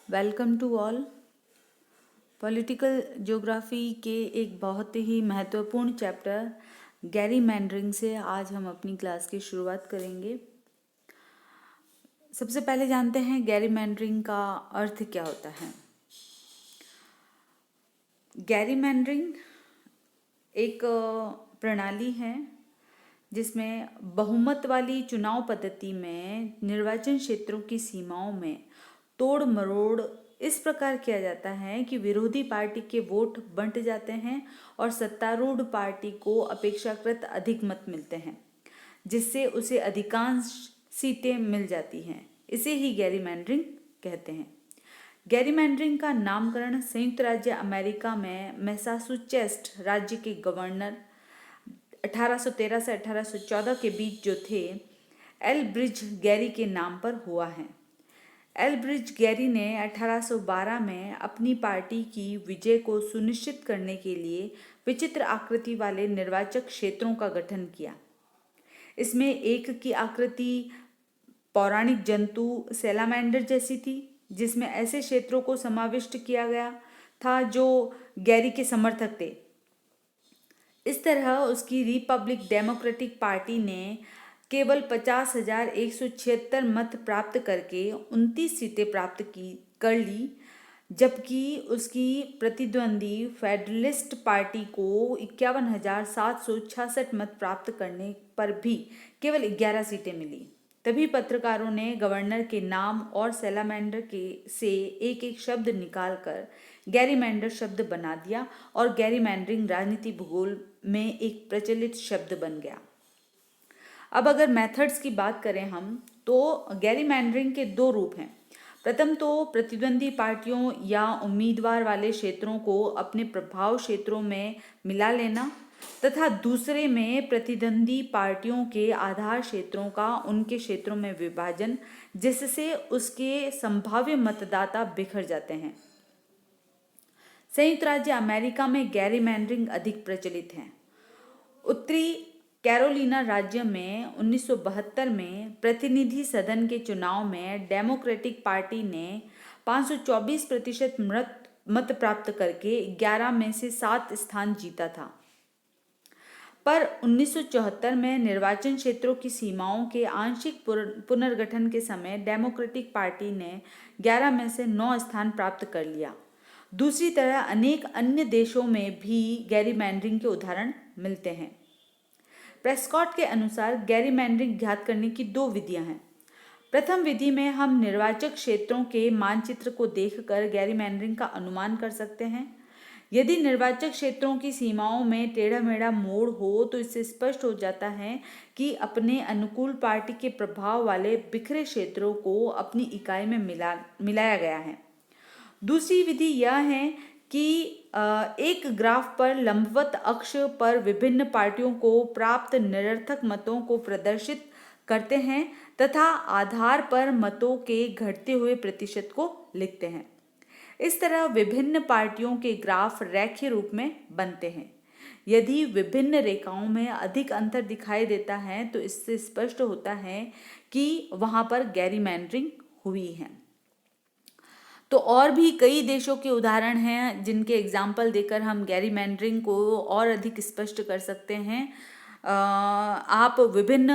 Welcome to all. Political geography के एक बहुत ही महत्वपूर्ण चैप्टर गैरीमैंडरिंग से आज हम अपनी क्लास की शुरुआत करेंगे। सबसे पहले जानते हैं गैरीमैंडरिंग का अर्थ क्या होता है। गैरीमैंडरिंग एक प्रणाली है जिसमें बहुमत वाली चुनाव पद्धति में निर्वाचन क्षेत्रों की सीमाओं में तोड़ मरोड़ इस प्रकार किया जाता है कि विरोधी पार्टी के वोट बंट जाते हैं और सत्तारूढ़ पार्टी को अपेक्षाकृत अधिक मत मिलते हैं, जिससे उसे अधिकांश सीटें मिल जाती हैं। इसे ही गैरीमैंडरिंग कहते हैं। गैरीमैंडरिंग का नामकरण संयुक्त राज्य अमेरिका में मैसाचुसेट्स राज्य के गवर्नर 1813 से 1814 के बीच जो थे, एल्ब्रिज गैरी के नाम पर हुआ है। एल्ब्रिज गैरी ने 1812 में अपनी पार्टी की विजय को सुनिश्चित करने के लिए विचित्र आकृति वाले निर्वाचक क्षेत्रों का गठन किया। इसमें एक की आकृति पौराणिक जंतु सैलामेंडर जैसी थी, जिसमें ऐसे क्षेत्रों को समाविष्ट किया गया था जो गैरी के समर्थक थे। इस तरह उसकी रिपब्लिक डेमोक्रेटिक पार्टी ने केवल 50,176 मत प्राप्त करके 29 सीटें प्राप्त कर ली, जबकि उसकी प्रतिद्वंदी फेडरलिस्ट पार्टी को 51,766 मत प्राप्त करने पर भी केवल 11 सीटें मिली। तभी पत्रकारों ने गवर्नर के नाम और सैलामेंडर से एक एक शब्द निकालकर गैरीमैंडर शब्द बना दिया और गैरीमैंडरिंग राजनीति भूगोल में एक प्रचलित शब्द बन गया। अब अगर मेथड्स की बात करें हम, तो गैरीमैंडरिंग के दो रूप हैं। प्रथम तो प्रतिद्वंदी पार्टियों या उम्मीदवार वाले क्षेत्रों को अपने प्रभाव क्षेत्रों में मिला लेना, तथा दूसरे में प्रतिद्वंदी पार्टियों के आधार क्षेत्रों का उनके क्षेत्रों में विभाजन, जिससे उसके संभाव्य मतदाता बिखर जाते हैं। संयुक्त राज्य अमेरिका में गैरीमैंडरिंग अधिक प्रचलित है। उत्तरी कैरोलिना राज्य में 1972 में प्रतिनिधि सदन के चुनाव में डेमोक्रेटिक पार्टी ने 524% मत प्राप्त करके 11 में से 7 स्थान जीता था। पर 1974 में निर्वाचन क्षेत्रों की सीमाओं के आंशिक पुनर्गठन के समय डेमोक्रेटिक पार्टी ने 11 में से 9 स्थान प्राप्त कर लिया। दूसरी तरह अनेक अन्य देशों में भी गैरीमैंडरिंग के उदाहरण मिलते हैं। प्रेस्कॉट के अनुसार गैरीमैंडरिंग ज्ञात करने की दो विधियां हैं। प्रथम विधि में हम निर्वाचक क्षेत्रों के मानचित्र को देखकर गैरीमैंडरिंग का अनुमान कर सकते हैं। यदि निर्वाचक क्षेत्रों की सीमाओं में टेढ़ा मेढ़ा मोड़ हो तो इससे स्पष्ट हो जाता है कि अपने अनुकूल पार्टी के प्रभाव वाले बिखरे क्षेत्रों को अपनी इकाई में मिलाया गया है। दूसरी विधि यह है कि एक ग्राफ पर लंबवत अक्ष पर विभिन्न पार्टियों को प्राप्त निरर्थक मतों को प्रदर्शित करते हैं तथा आधार पर मतों के घटते हुए प्रतिशत को लिखते हैं। इस तरह विभिन्न पार्टियों के ग्राफ रेखीय रूप में बनते हैं। यदि विभिन्न रेखाओं में अधिक अंतर दिखाई देता है तो इससे स्पष्ट होता है कि वहां पर गैरीमैंडरिंग हुई है। तो और भी कई देशों के उदाहरण हैं जिनके एग्जाम्पल देकर हम गैरीमैंडरिंग को और अधिक स्पष्ट कर सकते हैं। आप विभिन्न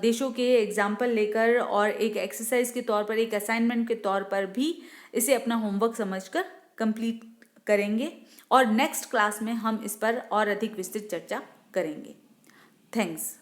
देशों के एग्जाम्पल लेकर और एक एक्सरसाइज के तौर पर, एक असाइनमेंट के तौर पर भी इसे अपना होमवर्क समझकर कंप्लीट करेंगे और नेक्स्ट क्लास में हम इस पर और अधिक विस्तृत चर्चा करेंगे। थैंक्स।